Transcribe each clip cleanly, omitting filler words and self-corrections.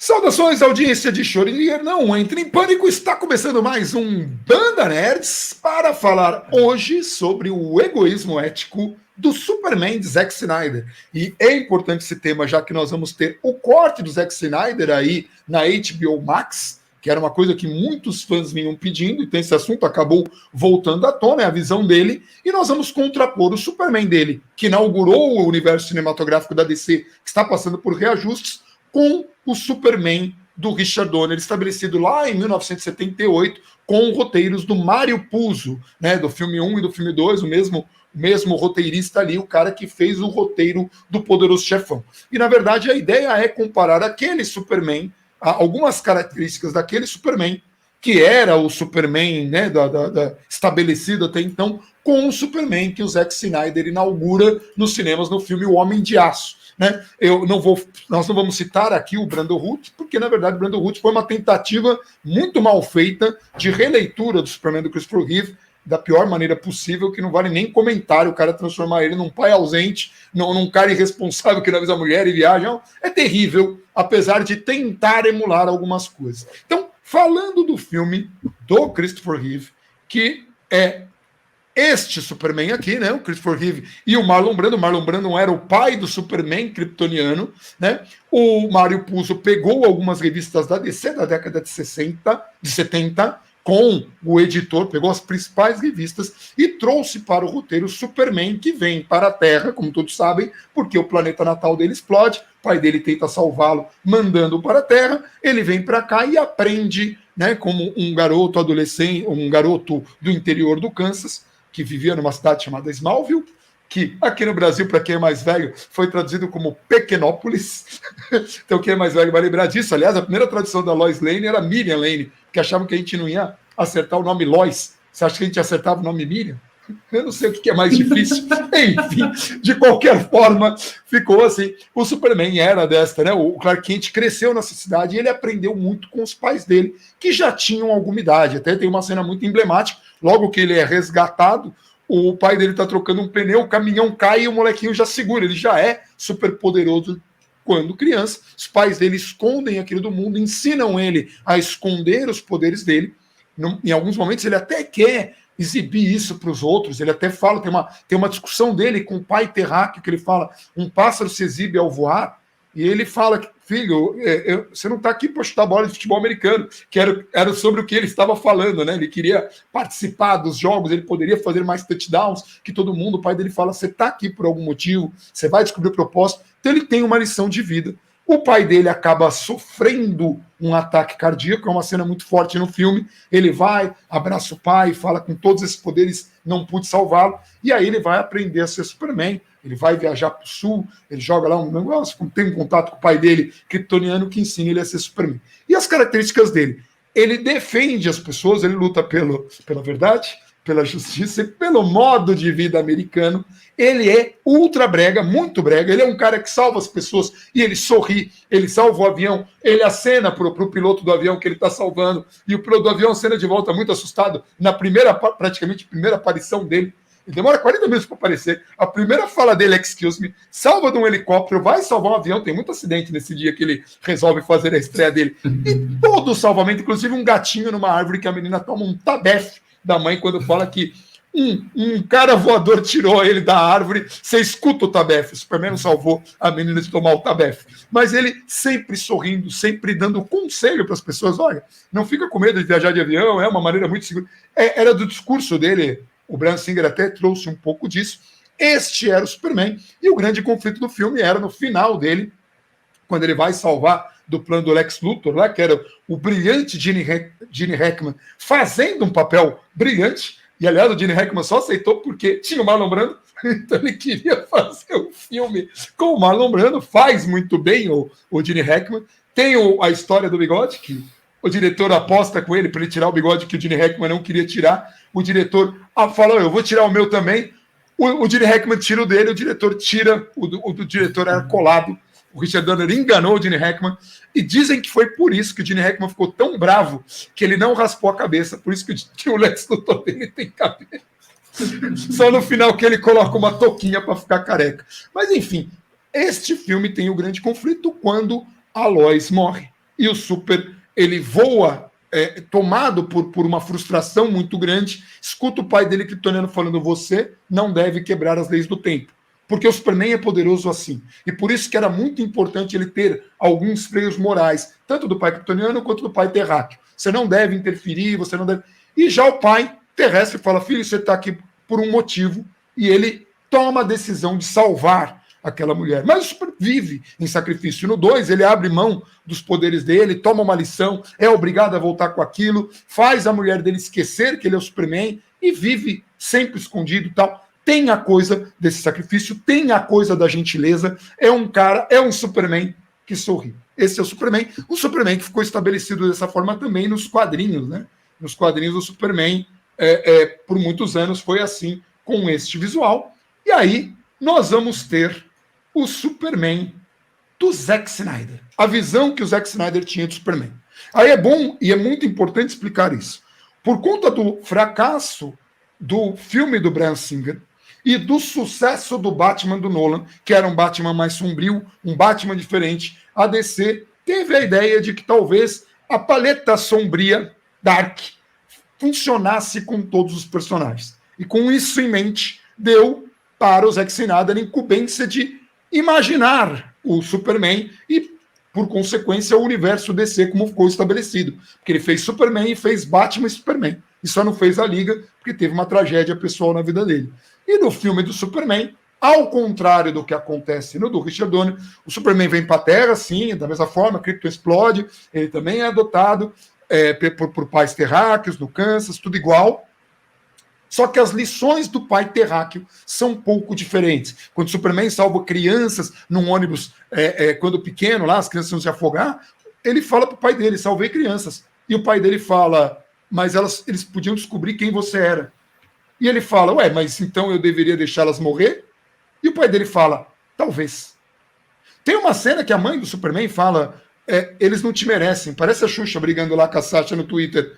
Saudações, audiência de Schrödinger, não entre em pânico, está começando mais um Banda Nerds para falar hoje sobre o egoísmo ético do Superman de Zack Snyder. E é importante esse tema, já que nós vamos ter o corte do Zack Snyder aí na HBO Max, que era uma coisa que muitos fãs vinham pedindo, então esse assunto acabou voltando à tona, é a visão dele, e nós vamos contrapor o Superman dele, que inaugurou o universo cinematográfico da DC, que está passando por reajustes, com o Superman do Richard Donner, estabelecido lá em 1978, com roteiros do Mário Puzo, né, do filme 1 e do filme 2, o mesmo roteirista ali, o cara que fez o roteiro do Poderoso Chefão. E, na verdade, a ideia é comparar aquele Superman, algumas características daquele Superman, que era o Superman, né, estabelecido até então, com o Superman que o Zack Snyder inaugura nos cinemas no filme O Homem de Aço. Né? Nós não vamos citar aqui o Brandon Routh, porque na verdade o Brandon Routh foi uma tentativa muito mal feita de releitura do Superman do Christopher Reeve da pior maneira possível, que não vale nem comentário. O cara transformar ele num pai ausente, num cara irresponsável que não avisa a mulher e viaja, é terrível, apesar de tentar emular algumas coisas. Então, falando do filme do Christopher Reeve, que é este Superman aqui, né, o Christopher Reeve e o Marlon Brando. O Marlon Brando era o pai do Superman kryptoniano, né? O Mário Puzo pegou algumas revistas da DC da década de 70, com o editor, pegou as principais revistas e trouxe para o roteiro Superman, que vem para a Terra, como todos sabem, porque o planeta natal dele explode, o pai dele tenta salvá-lo, mandando para a Terra, ele vem para cá e aprende, né, como um garoto adolescente, um garoto do interior do Kansas, que vivia numa cidade chamada Smallville, que aqui no Brasil, para quem é mais velho, foi traduzido como Pequenópolis. Então quem é mais velho vai lembrar disso. Aliás, a primeira tradução da Lois Lane era Miriam Lane, porque achavam que a gente não ia acertar o nome Lois. Você acha que a gente acertava o nome Miriam? Eu não sei o que é mais difícil. Enfim, de qualquer forma, ficou assim. O Superman era desta, né? O Clark Kent cresceu nessa cidade e ele aprendeu muito com os pais dele, que já tinham alguma idade. Até tem uma cena muito emblemática. Logo que ele é resgatado, o pai dele está trocando um pneu, o caminhão cai e o molequinho já segura. Ele já é super poderoso quando criança. Os pais dele escondem aquilo do mundo, ensinam ele a esconder os poderes dele. Em alguns momentos ele até quer exibir isso para os outros, ele até fala, tem uma discussão dele com o pai terráqueo, que ele fala, um pássaro se exibe ao voar, e ele fala, filho, você não está aqui para chutar bola de futebol americano, que era sobre o que ele estava falando, né? Ele queria participar dos jogos, ele poderia fazer mais touchdowns que todo mundo. O pai dele fala, você está aqui por algum motivo, você vai descobrir o propósito. Então ele tem uma lição de vida. O pai dele acaba sofrendo um ataque cardíaco, é uma cena muito forte no filme. Ele vai, abraça o pai, fala, com todos esses poderes, não pude salvá-lo. E aí ele vai aprender a ser Superman. Ele vai viajar para o sul, ele joga lá um negócio, tem um contato com o pai dele, kryptoniano, que ensina ele a ser Superman. E as características dele? Ele defende as pessoas, ele luta pela verdade, pela justiça e pelo modo de vida americano. Ele é ultra brega, muito brega. Ele é um cara que salva as pessoas e ele sorri. Ele salva o avião, ele acena para o piloto do avião que ele está salvando. E o piloto do avião acena de volta muito assustado na praticamente primeira aparição dele. Ele demora 40 minutos para aparecer. A primeira fala dele é excuse me, salva de um helicóptero, vai salvar um avião. Tem muito acidente nesse dia que ele resolve fazer a estreia dele. E todo o salvamento, inclusive um gatinho numa árvore que a menina toma um tabefe da mãe quando fala que um cara voador tirou ele da árvore. Você escuta o tabefe. O Superman não salvou a menina de tomar o tabefe. Mas ele sempre sorrindo, sempre dando conselho para as pessoas. Olha, não fica com medo de viajar de avião, é uma maneira muito segura. Era do discurso dele. O Bryan Singer até trouxe um pouco disso. Este era o Superman. E o grande conflito do filme era no final dele, quando ele vai salvar do plano do Lex Luthor, lá, que era o brilhante Gene Hackman, fazendo um papel brilhante. E, aliás, o Gene Hackman só aceitou porque tinha o Marlon Brando. Então ele queria fazer um filme com o Marlon Brando. Faz muito bem o Gene Hackman. Tem a história do bigode, que o diretor aposta com ele para ele tirar o bigode que o Gene Hackman não queria tirar. O diretor fala, eu vou tirar o meu também. O Gene Hackman tira o dele, o diretor tira, o do diretor era colado. O Richard Donner enganou o Gene Hackman. E dizem que foi por isso que o Gene Hackman ficou tão bravo que ele não raspou a cabeça. Por isso que o Lex Luthor dele tem cabelo. Só no final que ele coloca uma touquinha para ficar careca. Mas, enfim, este filme tem o grande conflito quando a Lois morre. e o Super, ele voa, tomado por uma frustração muito grande, escuta o pai dele kryptoniano falando: você não deve quebrar as leis do tempo, porque o Superman é poderoso assim. E por isso que era muito importante ele ter alguns freios morais, tanto do pai kryptoniano quanto do pai terráqueo. Você não deve interferir, você não deve... E já o pai terrestre fala: filho, você está aqui por um motivo, e ele toma a decisão de salvar aquela mulher. Mas o Super vive em sacrifício. No 2, ele abre mão dos poderes dele, toma uma lição, é obrigado a voltar com aquilo, faz a mulher dele esquecer que ele é o Superman e vive sempre escondido e tal. Tem a coisa desse sacrifício, tem a coisa da gentileza, é um cara, é um Superman que sorri. Esse é o Superman que ficou estabelecido dessa forma também nos quadrinhos, né? Nos quadrinhos do Superman, por muitos anos foi assim, com este visual. E aí nós vamos ter o Superman do Zack Snyder. A visão que o Zack Snyder tinha do Superman. Aí é bom e é muito importante explicar isso. Por conta do fracasso do filme do Bryan Singer e do sucesso do Batman do Nolan, que era um Batman mais sombrio, um Batman diferente, a DC teve a ideia de que talvez a paleta sombria, dark, funcionasse com todos os personagens. E com isso em mente, deu para o Zack Snyder a incumbência de imaginar o Superman e, por consequência, o universo DC como ficou estabelecido. Porque ele fez Superman e fez Batman e Superman. E só não fez a Liga porque teve uma tragédia pessoal na vida dele. E no filme do Superman, ao contrário do que acontece no do Richard Donner, o Superman vem para a Terra, sim, da mesma forma, Krypton explode, ele também é adotado por pais terráqueos, no Kansas, tudo igual. Só que as lições do pai terráqueo são um pouco diferentes. Quando o Superman salva crianças num ônibus, quando pequeno, lá, as crianças vão se afogar, ele fala para o pai dele: salvei crianças. E o pai dele fala: mas eles podiam descobrir quem você era. E ele fala: ué, mas então eu deveria deixá-las morrer? E o pai dele fala: talvez. Tem uma cena que a mãe do Superman fala: eles não te merecem. Parece a Xuxa brigando lá com a Sasha no Twitter.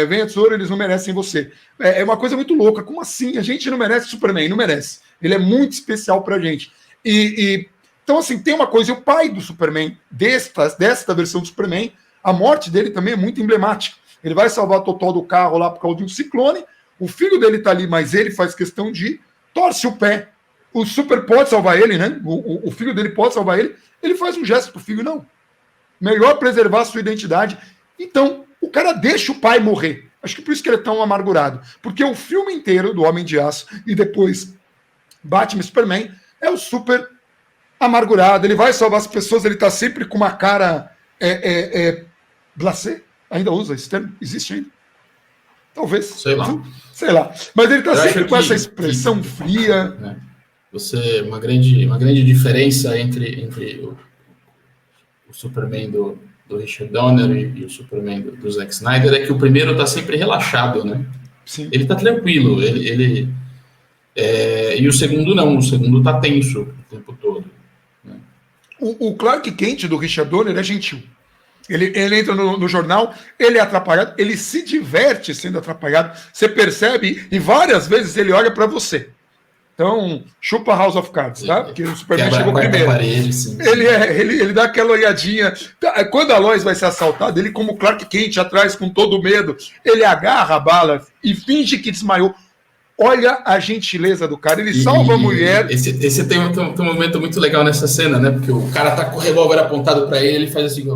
Venha, tesouro, eles não merecem você. É uma coisa muito louca. Como assim? A gente não merece o Superman? Não merece. Ele é muito especial pra gente. Então, assim, tem uma coisa. E o pai do Superman, desta versão do Superman, a morte dele também é muito emblemática. Ele vai salvar o Totó do carro lá por causa de um ciclone. O filho dele tá ali, mas ele faz questão de torce o pé. O Super pode salvar ele, né? O filho dele pode salvar ele. Ele faz um gesto pro filho: não. Melhor preservar a sua identidade. Então, o cara deixa o pai morrer. Acho que por isso que ele é tão amargurado. Porque o filme inteiro do Homem de Aço e depois Batman e Superman é o Super amargurado. Ele vai salvar as pessoas, ele tá sempre com uma cara blasé. Ainda usa esse termo? Existe ainda? Talvez. Sei lá. Mas ele tá sempre com essa expressão fria. Uma grande diferença entre o Superman do Richard Donner e o Superman do Zack Snyder é que o primeiro tá sempre relaxado, né? Sim. Ele tá tranquilo, e o segundo não, o segundo tá tenso o tempo todo. Né? O Clark Kent do Richard Donner é gentil. Ele entra no jornal, ele é atrapalhado, ele se diverte sendo atrapalhado. Você percebe, e várias vezes ele olha para você. Então, chupa House of Cards, tá? Porque o Superman chegou primeiro. Parede, sim. Ele dá aquela olhadinha. Quando a Lois vai ser assaltada, ele, como Clark Kent, atrás com todo medo, ele agarra a bala e finge que desmaiou. Olha a gentileza do cara, ele salva a mulher. Esse tem um momento muito legal nessa cena, né? Porque o cara tá com o revólver apontado para ele faz assim...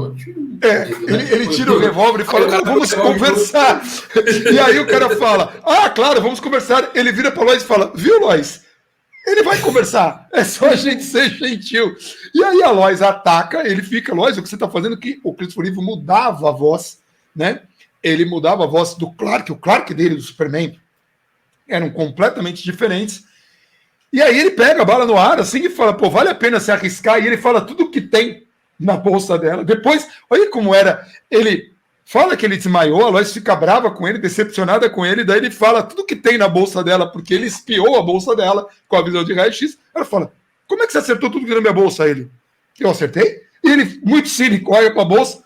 Ele tira o revólver e fala: vamos conversar. E aí o cara fala: claro, vamos conversar. Ele vira pra Lois e fala: viu, Lois? Ele vai conversar, é só a gente ser gentil. E aí a Lois ataca, ele fica: Lois, o que você tá fazendo? Que o Christopher Reeve mudava a voz, né? Ele mudava a voz do Clark, o Clark dele, do Superman, eram completamente diferentes. E aí ele pega a bala no ar assim e fala: pô, vale a pena se arriscar. E ele fala tudo que tem na bolsa dela. Depois, olha como era. Ele fala que ele desmaiou, a Lois fica brava com ele, decepcionada com ele, daí ele fala tudo que tem na bolsa dela, porque ele espiou a bolsa dela com a visão de raio-x. Ela fala: como é que você acertou tudo que tem na minha bolsa? Ele: eu acertei? E ele, muito cínico, olha para a bolsa: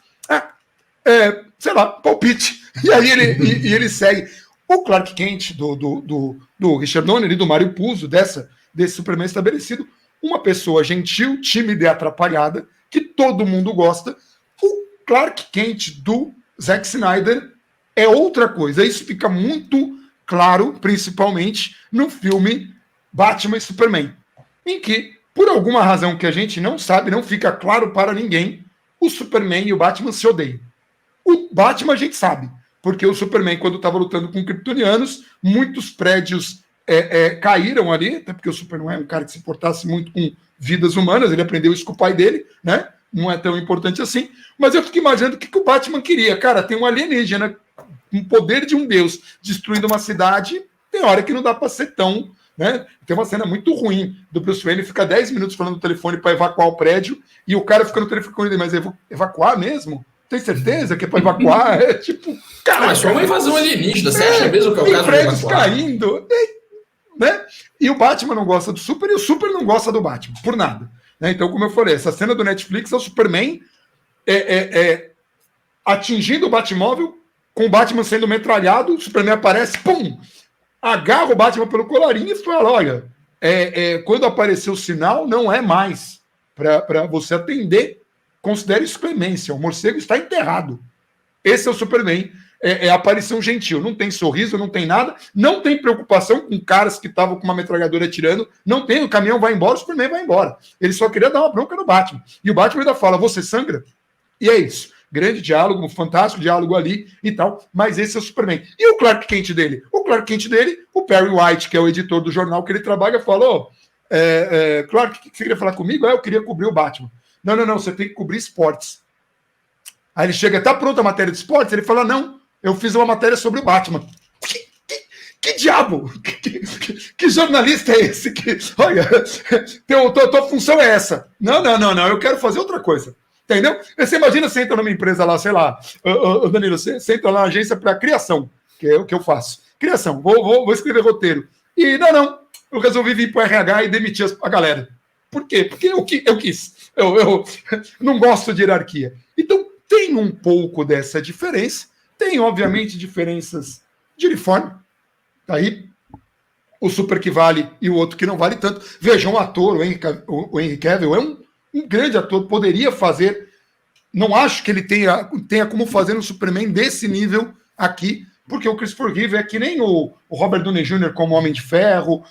sei lá, palpite. E aí ele segue. O Clark Kent do Richard Donner e do Mário Puzo, desse Superman estabelecido, uma pessoa gentil, tímida e atrapalhada, que todo mundo gosta. O Clark Kent do Zack Snyder é outra coisa. Isso fica muito claro, principalmente no filme Batman e Superman, em que, por alguma razão que a gente não sabe, não fica claro para ninguém, o Superman e o Batman se odeiam. O Batman a gente sabe, porque o Superman, quando estava lutando com kryptonianos, muitos prédios caíram ali, até porque o Superman não é um cara que se importasse muito com vidas humanas, ele aprendeu isso com o pai dele, né? Não é tão importante assim, mas eu fico imaginando o que o Batman queria. Cara, tem um alienígena com o poder de um deus destruindo uma cidade, tem hora que não dá para ser tão... Né? Tem uma cena muito ruim do Bruce Wayne, fica 10 minutos falando no telefone para evacuar o prédio, e o cara fica no telefone, mas evacuar mesmo? Tem certeza que é para evacuar? É tipo, cara, é só uma invasão alienígena, você acha mesmo que é o caso de prédios caindo, né? E o Batman não gosta do Super, e o Super não gosta do Batman, por nada. Né? Então, como eu falei, essa cena do Netflix é o Superman atingindo o Batmóvel, com o Batman sendo metralhado, o Superman aparece, pum! Agarra o Batman pelo colarinho e fala, olha, quando aparecer o sinal, não é mais para você atender, considere isso clemência, o morcego está enterrado. Esse é o Superman, é aparição gentil, não tem sorriso, não tem nada, não tem preocupação com caras que estavam com uma metralhadora atirando, não tem, o caminhão vai embora, o Superman vai embora. Ele só queria dar uma bronca no Batman. E o Batman ainda fala, você sangra? E é isso. Grande diálogo, um fantástico diálogo ali e tal, mas esse é o Superman. E o Clark Kent dele? O Clark Kent dele, o Perry White, que é o editor do jornal que ele trabalha, falou, Clark, o que você queria falar comigo? Eu queria cobrir o Batman. Não, você tem que cobrir esportes. Aí ele chega, tá pronta a matéria de esportes? Ele fala, não, eu fiz uma matéria sobre o Batman. Que diabo? Que jornalista é esse? Olha, tua função é essa. Não, eu quero fazer outra coisa. Entendeu? Você imagina, você entra numa empresa lá, sei lá, Danilo, você entra lá na agência para criação, que é o que eu faço. Criação, vou escrever roteiro. E não, eu resolvi vir para o RH e demitir a galera. Por quê? Porque eu quis. Eu não gosto de hierarquia. Então, tem um pouco dessa diferença. Tem, obviamente, diferenças de uniforme. Tá aí o super que vale e o outro que não vale tanto. Vejam o ator, o Henry Cavill, é um grande ator, poderia fazer, não acho que ele tenha como fazer um Superman desse nível aqui, porque o Christopher Reeve é que nem o Robert Downey Jr. como Homem de Ferro,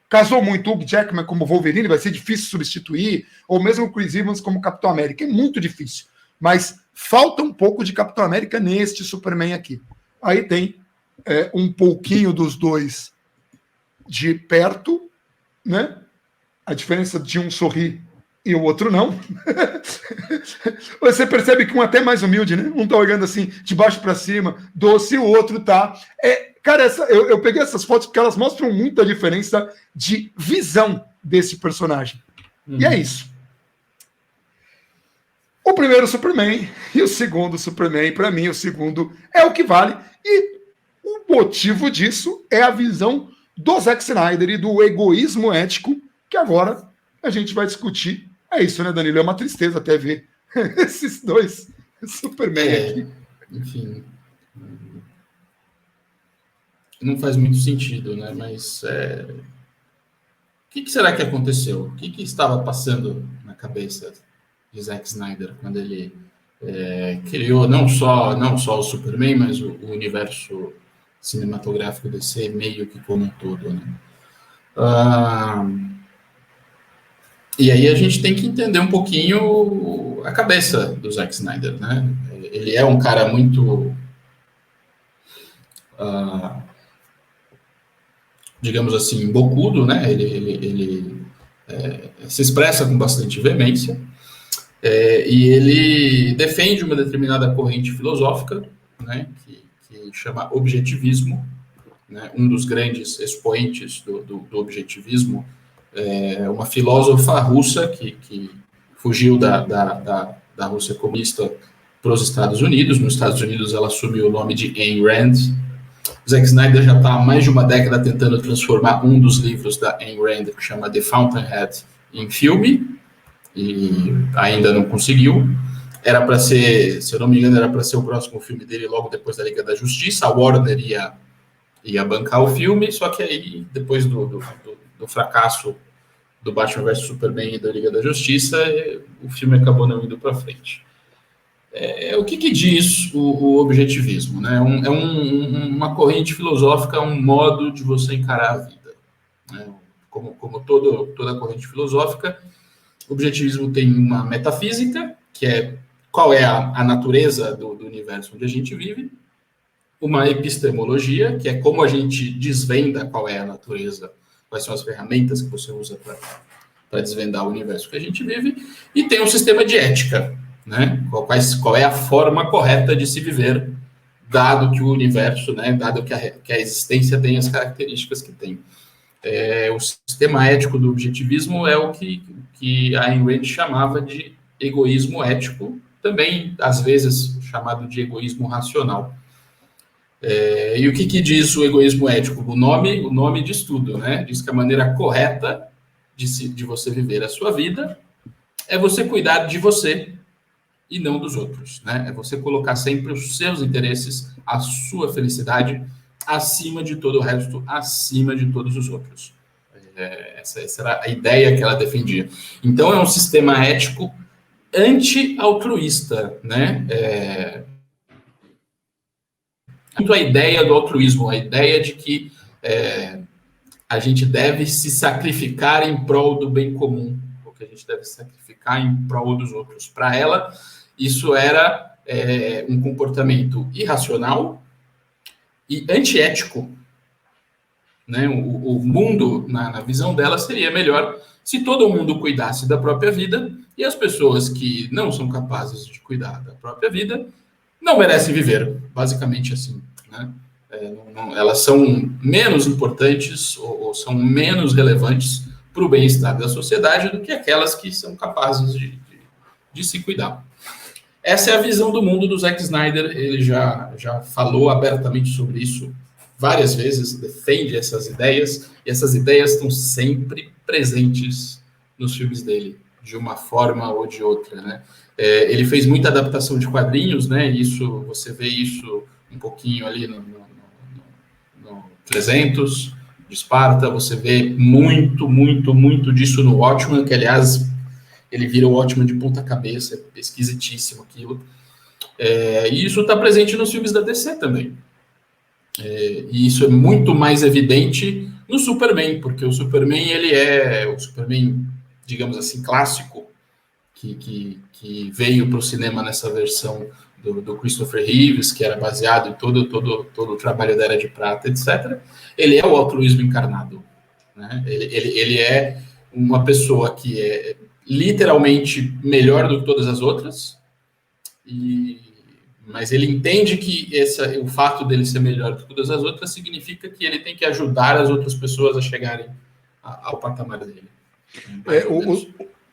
casou muito o Hugh Jackman como Wolverine, vai ser difícil substituir, ou mesmo o Chris Evans como Capitão América, é muito difícil, mas falta um pouco de Capitão América neste Superman aqui. Aí tem um pouquinho dos dois de perto, né? A diferença de um sorrir e o outro não. Você percebe que um até mais humilde, né? Um tá olhando assim, de baixo para cima, doce, e o outro tá... Cara, eu peguei essas fotos porque elas mostram muita diferença de visão desse personagem. E é isso. O primeiro Superman e o segundo Superman, para mim, o segundo é o que vale. E o motivo disso é a visão do Zack Snyder e do egoísmo ético que agora a gente vai discutir. É isso, né, Danilo? É uma tristeza até ver esses dois Superman aqui. Enfim. Não faz muito sentido, né? Mas o que será que aconteceu? O que estava passando na cabeça de Zack Snyder quando ele criou não só o Superman, mas o universo cinematográfico DC meio que como um todo, né? E aí a gente tem que entender um pouquinho a cabeça do Zack Snyder, né? Ele é um cara muito, digamos assim, bocudo, né? Ele se expressa com bastante veemência e ele defende uma determinada corrente filosófica, né? Que chama objetivismo, né? Um dos grandes expoentes do objetivismo uma filósofa russa que fugiu da Rússia comunista para os Estados Unidos. Nos Estados Unidos ela assumiu o nome de Ayn Rand. Zack Snyder já está há mais de uma década tentando transformar um dos livros da Ayn Rand, que chama The Fountainhead, em filme, e ainda não conseguiu. Era para ser, se eu não me engano, era para ser o próximo filme dele logo depois da Liga da Justiça. A Warner ia bancar o filme, só que aí, depois do fracasso do Batman vs Superman e da Liga da Justiça, o filme acabou não indo para frente. O que diz o objetivismo? Né? Uma corrente filosófica, um modo de você encarar a vida. Né? Como toda corrente filosófica, o objetivismo tem uma metafísica, que é qual é a natureza do universo onde a gente vive, uma epistemologia, que é como a gente desvenda qual é a natureza, quais são as ferramentas que você usa para desvendar o universo que a gente vive, e tem um sistema de ética, né? Qual é a forma correta de se viver, dado que o universo, né, dado que a existência tem as características que tem. O sistema ético do objetivismo é o que a Ayn Rand chamava de egoísmo ético, também, às vezes, chamado de egoísmo racional. E o que diz o egoísmo ético? O nome diz tudo, né? Diz que a maneira correta de você viver a sua vida é você cuidar de você e não dos outros, né? É você colocar sempre os seus interesses, a sua felicidade, acima de todo o resto, acima de todos os outros. Essa era a ideia que ela defendia. Então, é um sistema ético anti-altruísta, né? Muito a ideia do altruísmo, a ideia de que a gente deve se sacrificar em prol do bem comum, ou que a gente deve se sacrificar em prol dos outros. Para ela, isso era um comportamento irracional e antiético. Né? O mundo, na visão dela, seria melhor se todo mundo cuidasse da própria vida e as pessoas que não são capazes de cuidar da própria vida não merecem viver, basicamente assim. Né? Elas são menos importantes ou são menos relevantes para o bem-estar da sociedade do que aquelas que são capazes de se cuidar. Essa é a visão do mundo do Zack Snyder. Ele já falou abertamente sobre isso várias vezes, defende essas ideias, e essas ideias estão sempre presentes nos filmes dele, de uma forma ou de outra, né? Ele fez muita adaptação de quadrinhos, né? Isso, você vê isso um pouquinho ali no 300 de Esparta, você vê muito disso no Watchmen, que, aliás, ele vira o Watchmen de ponta cabeça, é esquisitíssimo aquilo. E isso está presente nos filmes da DC também. E isso é muito mais evidente no Superman, porque o Superman, ele é o Superman, digamos assim, clássico, que veio para o cinema nessa versão do Christopher Reeves, que era baseado em todo o trabalho da Era de Prata, etc. Ele é o altruísmo encarnado. Né? Ele é uma pessoa que é literalmente melhor do que todas as outras, mas ele entende que o fato dele ser melhor do que todas as outras significa que ele tem que ajudar as outras pessoas a chegarem ao patamar dele.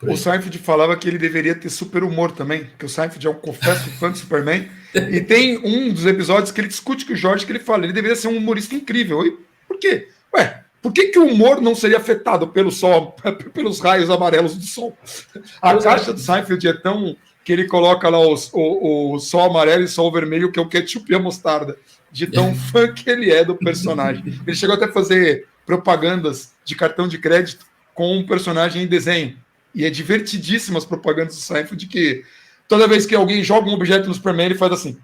O Seinfeld falava que ele deveria ter super humor também, que o Seinfeld é um confesso fã de Superman, e tem um dos episódios que ele discute com o Jorge, que ele fala, ele deveria ser um humorista incrível. E por quê? Por que o humor não seria afetado pelo sol, pelos raios amarelos do sol? A caixa do Seinfeld é tão que ele coloca lá o sol amarelo e sol vermelho, que é o ketchup e a mostarda, de tão fã que ele é do personagem. Ele chegou até a fazer propagandas de cartão de crédito com um personagem em desenho. E é divertidíssimas as propagandas do Seinfeld, que toda vez que alguém joga um objeto no Superman, ele faz assim.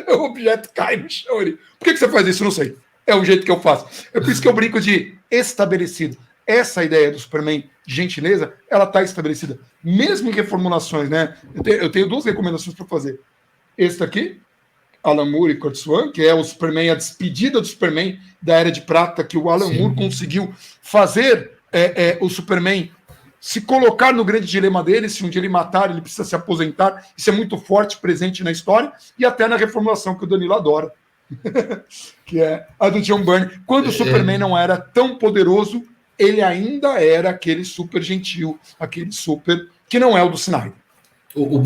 O objeto cai no chão. Por que você faz isso? Não sei. É o jeito que eu faço. É por isso que eu brinco de estabelecido. Essa ideia do Superman de gentileza, ela está estabelecida. Mesmo em reformulações, né? Eu tenho duas recomendações para fazer. Esse daqui, Alan Moore e Curt Swan, que é o Superman, a despedida do Superman da Era de Prata, que o Alan Moore conseguiu fazer o Superman se colocar no grande dilema dele, se um dia ele matar, ele precisa se aposentar. Isso é muito forte, presente na história, e até na reformulação que o Danilo adora, que é a do John Byrne. Quando o Superman não era tão poderoso, ele ainda era aquele super gentil, aquele super que não é o do Snyder. A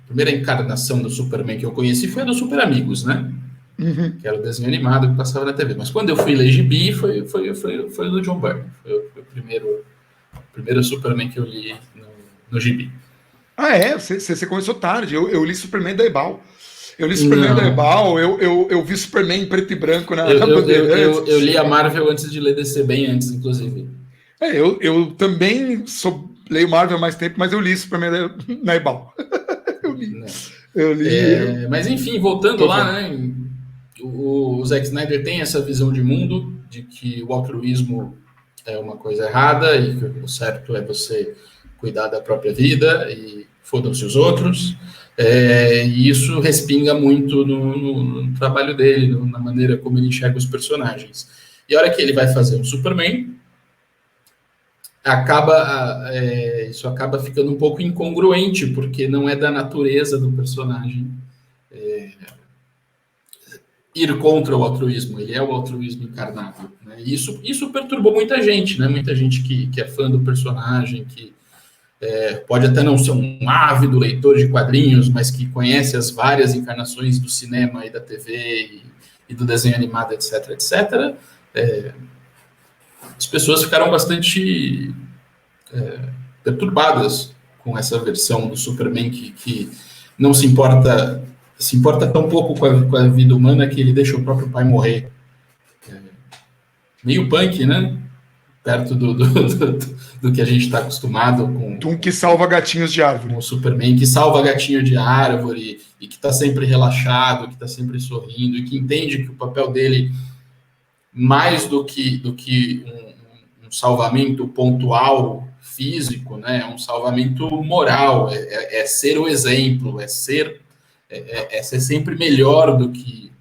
primeira encarnação do Superman que eu conheci foi a do Super Amigos, né? Uhum. Que era o desenho animado que passava na TV. Mas quando eu fui ler gibi, foi o do John Byrne. Foi o primeiro Superman que eu li no gibi. Você começou tarde. Eu li Superman da Ebal. Eu li Superman da Ebal, eu vi Superman em preto e branco na Bandeirantes. Eu li a Marvel antes de ler DC, bem antes, inclusive. Eu também leio Marvel há mais tempo, mas eu li Superman na Ebal. Eu li. Né? Eu li. Mas enfim, voltando lá, né? O Zack Snyder tem essa visão de mundo, de que o altruísmo é uma coisa errada e que o certo é você cuidar da própria vida e fodam-se os outros. E isso respinga muito no trabalho dele, na maneira como ele enxerga os personagens. E a hora que ele vai fazer o Superman, isso acaba ficando um pouco incongruente, porque não é da natureza do personagem ir contra o altruísmo, ele é o altruísmo encarnado. Né? Isso perturbou muita gente, né? Muita gente que é fã do personagem, que pode até não ser um ávido leitor de quadrinhos, mas que conhece as várias encarnações do cinema e da TV e do desenho animado, etc, etc. As pessoas ficaram bastante perturbadas com essa versão do Superman que não se importa tão pouco com a vida humana que ele deixa o próprio pai morrer. Meio punk, né? Perto do que a gente está acostumado com... Um que salva gatinhos de árvore. Com o Superman, que salva gatinho de árvore e que está sempre relaxado, que está sempre sorrindo e que entende que o papel dele, mais do que um salvamento pontual físico, né? É um salvamento moral, é ser o exemplo, é ser sempre melhor do que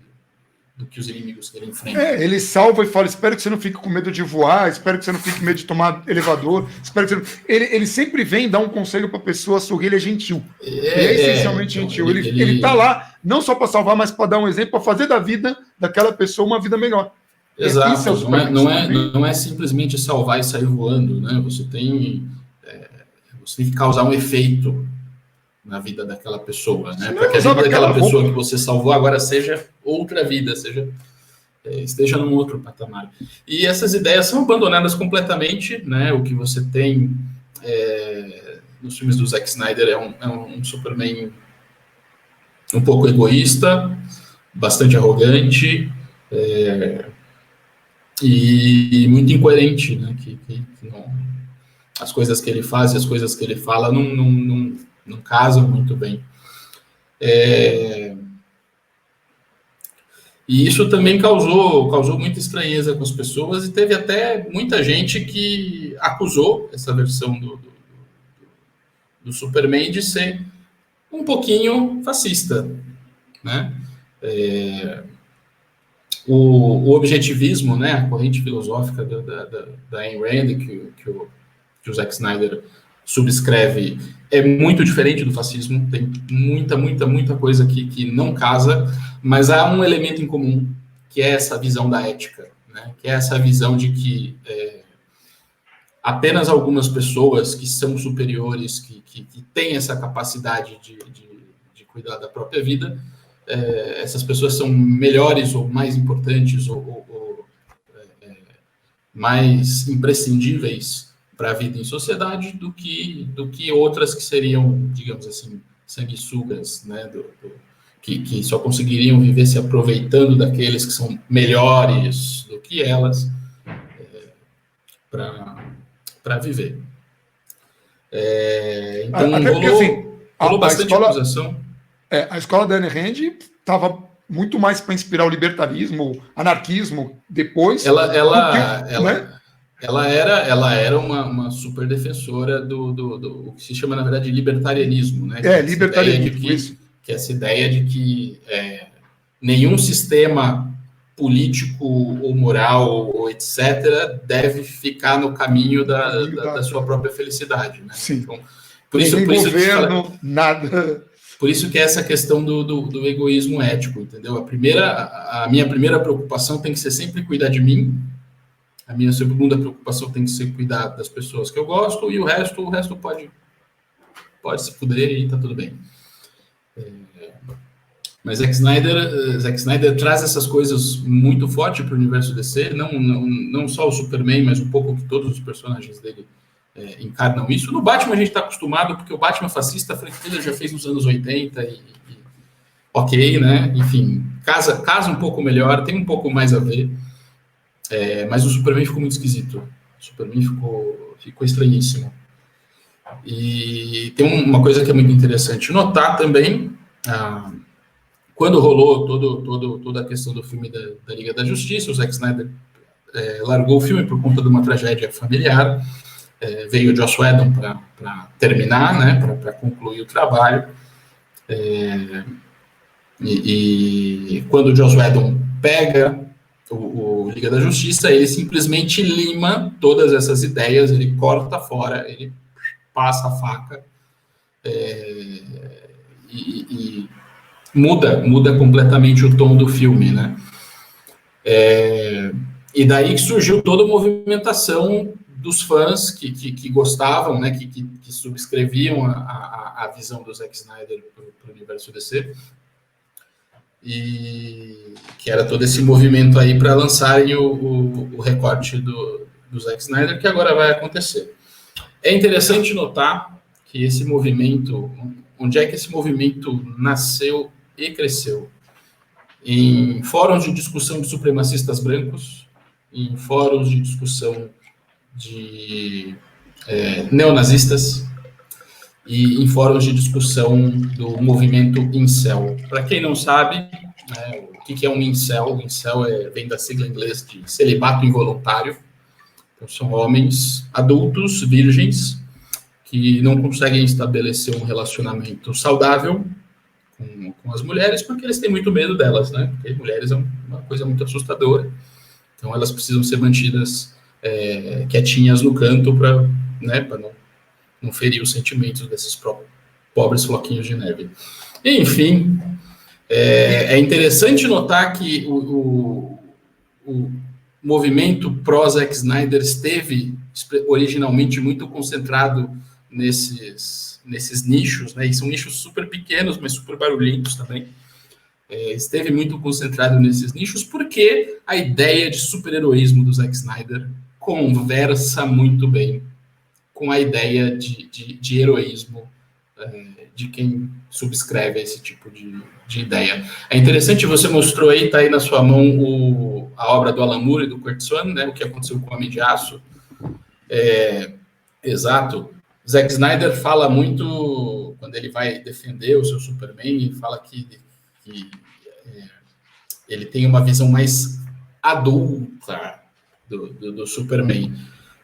os inimigos que ele enfrenta. Ele salva e fala, espero que você não fique com medo de voar, espero que você não fique com medo de tomar elevador, espero que você não... ele sempre vem dar um conselho para a pessoa sorrir, ele é gentil. Ele é essencialmente gentil. Ele tá lá não só para salvar, mas para dar um exemplo, para fazer da vida daquela pessoa uma vida melhor. Exato, não é simplesmente salvar e sair voando, né? Você tem que causar um efeito na vida daquela pessoa, né? Para que a vida daquela pessoa que você salvou agora seja outra vida, esteja num outro patamar. E essas ideias são abandonadas completamente, né? O que você tem nos filmes do Zack Snyder é um Superman um pouco egoísta, bastante arrogante e muito incoerente, né? Que não, as coisas que ele faz e as coisas que ele fala não casam muito bem. E isso também causou muita estranheza com as pessoas e teve até muita gente que acusou essa versão do Superman de ser um pouquinho fascista, né? O objetivismo, né, a corrente filosófica da Ayn Rand, que o Zack Snyder subscreve, é muito diferente do fascismo, tem muita coisa que não casa, mas há um elemento em comum, que é essa visão da ética, né? Que é essa visão de que apenas algumas pessoas que são superiores, que têm essa capacidade de cuidar da própria vida, essas pessoas são melhores ou mais importantes ou mais imprescindíveis para a vida em sociedade do que outras que seriam, digamos assim, sanguessugas, né, que só conseguiriam viver se aproveitando daqueles que são melhores do que elas para viver. Então, rolou bastante acusação. A escola da Ayn Rand estava muito mais para inspirar o libertarismo, anarquismo, depois. Ela era uma super defensora do que se chama, na verdade, de libertarianismo, né? Libertarianismo, que é essa ideia de que nenhum sistema político ou moral ou etc. deve ficar no caminho da sua própria felicidade, né? Sim. Então, governo, nada. Por isso que é essa questão do egoísmo ético, entendeu? A minha primeira preocupação tem que ser sempre cuidar de mim. A minha segunda preocupação tem que ser cuidar das pessoas que eu gosto, e o resto pode se fuder e tá tudo bem. Mas Zack Snyder traz essas coisas muito forte para o universo DC, não só o Superman, mas um pouco que todos os personagens dele encarnam isso. No Batman a gente está acostumado, porque o Batman fascista a Frank Miller já fez nos anos 80 ok, né? Enfim, casa um pouco melhor, tem um pouco mais a ver. Mas o Superman ficou muito esquisito. Superman ficou estranhíssimo. E tem uma coisa que é muito interessante notar também, quando rolou toda a questão do filme da Liga da Justiça, o Zack Snyder largou o filme por conta de uma tragédia familiar, veio o Joss Whedon para terminar, né, para concluir o trabalho, e quando o Joss Whedon pega o Liga da Justiça, ele simplesmente lima todas essas ideias, ele corta fora, ele passa a faca e muda completamente o tom do filme, né? E daí que surgiu toda a movimentação dos fãs que gostavam, né, que subscreviam a visão do Zack Snyder para o universo DC, e que era todo esse movimento aí para lançarem o recorte do Zack Snyder, que agora vai acontecer. É interessante notar que esse movimento, onde é que esse movimento nasceu e cresceu? Em fóruns de discussão de supremacistas brancos, em fóruns de discussão de neonazistas e em fóruns de discussão do movimento incel. Para quem não sabe, né, o que é um incel? O incel vem da sigla em inglês de celibato involuntário. Então, são homens adultos, virgens, que não conseguem estabelecer um relacionamento saudável com as mulheres, porque eles têm muito medo delas, né? Porque mulheres é uma coisa muito assustadora. Então, elas precisam ser mantidas quietinhas no canto para, né, não ferir os sentimentos desses pobres floquinhos de neve. Enfim, é interessante notar que o movimento pró-Zack Snyder esteve originalmente muito concentrado nesses nichos, né? E são nichos super pequenos, mas super barulhentos também. Esteve muito concentrado nesses nichos porque a ideia de super-heroísmo do Zack Snyder conversa muito bem com a ideia de heroísmo de quem subscreve esse tipo de ideia. É interessante, você mostrou aí, tá aí na sua mão a obra do Alan Moore e do Curt Swan, né, o que aconteceu com o Homem de Aço. Exato. Zack Snyder fala muito, quando ele vai defender o seu Superman, ele fala que ele tem uma visão mais adulta do Superman.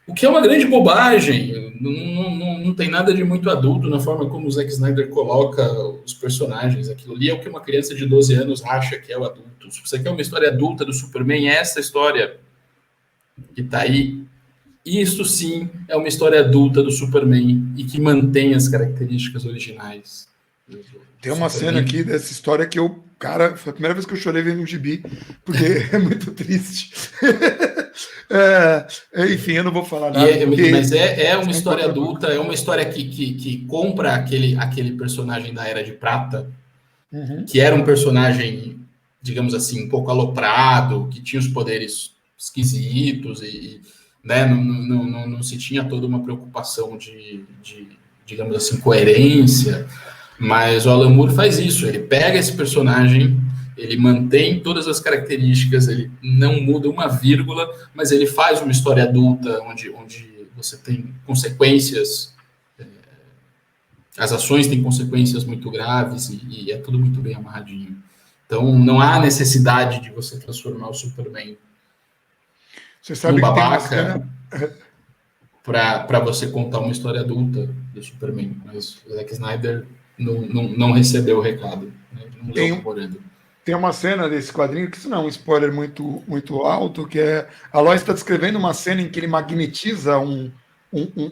O que é uma grande bobagem, não tem nada de muito adulto na forma como o Zack Snyder coloca os personagens. Aquilo ali é o que uma criança de 12 anos acha que é o adulto. Se você quer uma história adulta do Superman, é essa história que está aí. Isso sim é uma história adulta do Superman e que mantém as características originais. Tem uma cena aqui dessa história que cara, foi a primeira vez que eu chorei vendo um gibi, porque é muito triste. Enfim, eu não vou falar nada. Mas é uma história adulta, é uma história que compra aquele personagem da Era de Prata, que era um personagem, digamos assim, um pouco aloprado, que tinha os poderes esquisitos e né, não se tinha toda uma preocupação de digamos assim, coerência. Mas o Alan Moore faz isso, ele pega esse personagem, ele mantém todas as características, ele não muda uma vírgula, mas ele faz uma história adulta, onde você tem consequências, as ações têm consequências muito graves e é tudo muito bem amarradinho. Então, não há necessidade de você transformar o Superman num babaca para você contar uma história adulta do Superman. Mas o Zack Snyder não recebeu o recado, né? Não leu morando. Tem uma cena desse quadrinho, que isso não é um spoiler muito, muito alto, que é a Lois está descrevendo uma cena em que ele magnetiza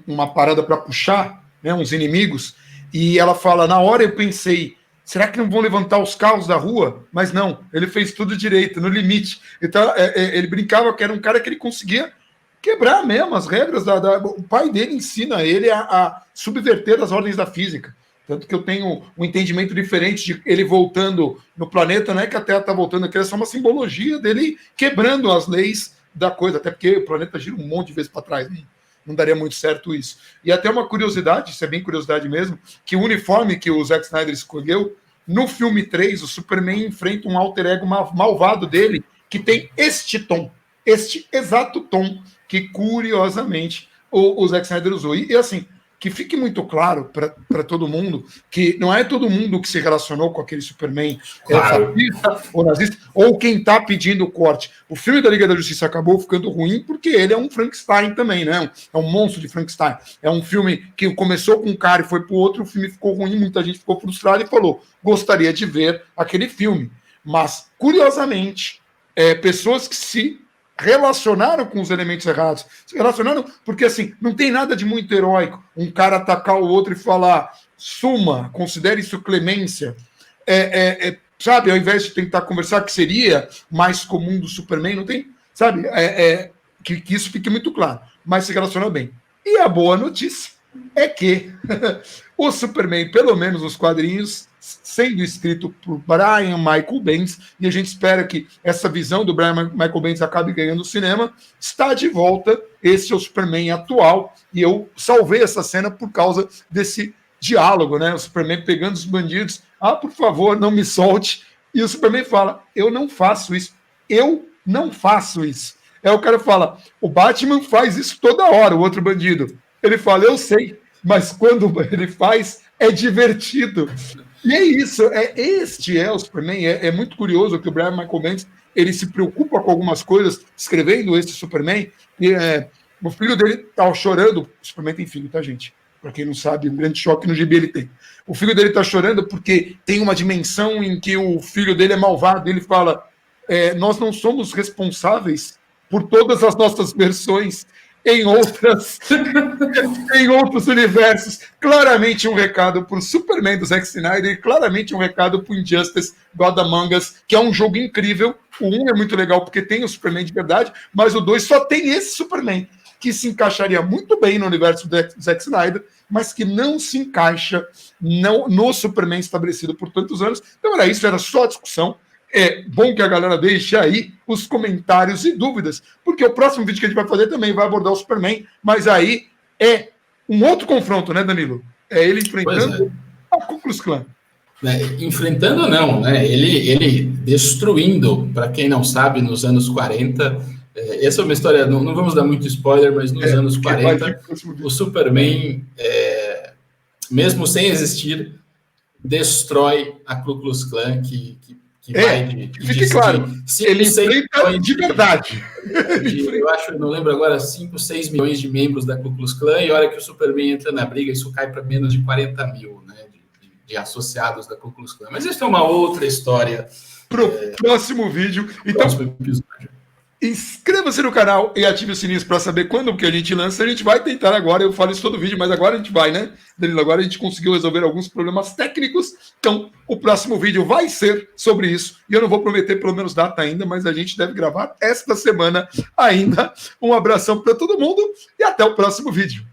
uma parada para puxar, né, uns inimigos, e ela fala, na hora eu pensei, será que não vão levantar os carros da rua? Mas não, ele fez tudo direito, no limite. Então, ele brincava que era um cara que ele conseguia quebrar mesmo as regras. O pai dele ensina ele a subverter as ordens da física. Tanto que eu tenho um entendimento diferente de ele voltando no planeta, não é que a Terra está voltando aqui, é só uma simbologia dele quebrando as leis da coisa, até porque o planeta gira um monte de vezes para trás, não daria muito certo isso. E até uma curiosidade, isso é bem curiosidade mesmo, que o uniforme que o Zack Snyder escolheu, no filme 3, o Superman enfrenta um alter ego malvado dele, que tem este tom, este exato tom que, curiosamente, o Zack Snyder usou. E assim, que fique muito claro para todo mundo que não é todo mundo que se relacionou com aquele Superman fascista ou nazista, ou quem está pedindo o corte. O filme da Liga da Justiça acabou ficando ruim porque ele é um Frankenstein também, né? É um monstro de Frankenstein. É um filme que começou com um cara e foi para o outro, o filme ficou ruim, muita gente ficou frustrada e falou, gostaria de ver aquele filme. Mas, curiosamente, pessoas que se relacionaram com os elementos errados. Se relacionaram porque, assim, não tem nada de muito heróico. Um cara atacar o outro e falar suma, considere isso clemência. Sabe, ao invés de tentar conversar, que seria mais comum do Superman, não tem, sabe, que isso fique muito claro. Mas se relaciona bem. E a boa notícia é que o Superman, pelo menos os quadrinhos, sendo escrito por Brian Michael Bendis, e a gente espera que essa visão do Brian Michael Bendis acabe ganhando o cinema, está de volta. Esse é o Superman atual, e eu salvei essa cena por causa desse diálogo, né? O Superman pegando os bandidos, por favor, não me solte, e o Superman fala, eu não faço isso. Aí o cara fala, o Batman faz isso toda hora, o outro bandido. Ele fala, eu sei, mas quando ele faz, é divertido. E é isso, este é o Superman. É muito curioso que o Brian Michael Bendis, ele se preocupa com algumas coisas, escrevendo este Superman, e o filho dele tá chorando. O Superman tem filho, tá, gente? Para quem não sabe, um grande choque no gibi ele tem. O filho dele tá chorando porque tem uma dimensão em que o filho dele é malvado. Ele fala, nós não somos responsáveis por todas as nossas versões em outros universos. Claramente um recado para o Superman do Zack Snyder e claramente um recado para o Injustice God Among Us, que é um jogo incrível. O 1 é muito legal porque tem o Superman de verdade, mas o 2 só tem esse Superman, que se encaixaria muito bem no universo do Zack Snyder, mas que não se encaixa no Superman estabelecido por tantos anos. Então era isso, era só discussão. É bom que a galera deixe aí os comentários e dúvidas, porque o próximo vídeo que a gente vai fazer também vai abordar o Superman, mas aí é um outro confronto, né, Danilo? É ele enfrentando a Ku Klux Klan. Enfrentando não, né? Ele destruindo, para quem não sabe, nos anos 40, essa é uma história, não vamos dar muito spoiler, mas nos anos 40, o Superman, mesmo sem existir, destrói a Ku Klux Klan, que vai fique claro, ele enfrenta de verdade. Eu acho, não lembro agora, 5, 6 milhões de membros da Ku Klux Klan, e a hora que o Superman entra na briga, isso cai para menos de 40 mil, né, de associados da Ku Klux Klan. Mas isso é uma outra história. Para o próximo vídeo. Então, próximo episódio. Inscreva-se no canal e ative o sininho para saber quando que a gente lança. A gente vai tentar agora, eu falo isso todo vídeo, mas agora a gente vai, né, Danilo? Agora a gente conseguiu resolver alguns problemas técnicos, então o próximo vídeo vai ser sobre isso. E eu não vou prometer pelo menos data ainda, mas a gente deve gravar esta semana ainda. Um abração para todo mundo e até o próximo vídeo.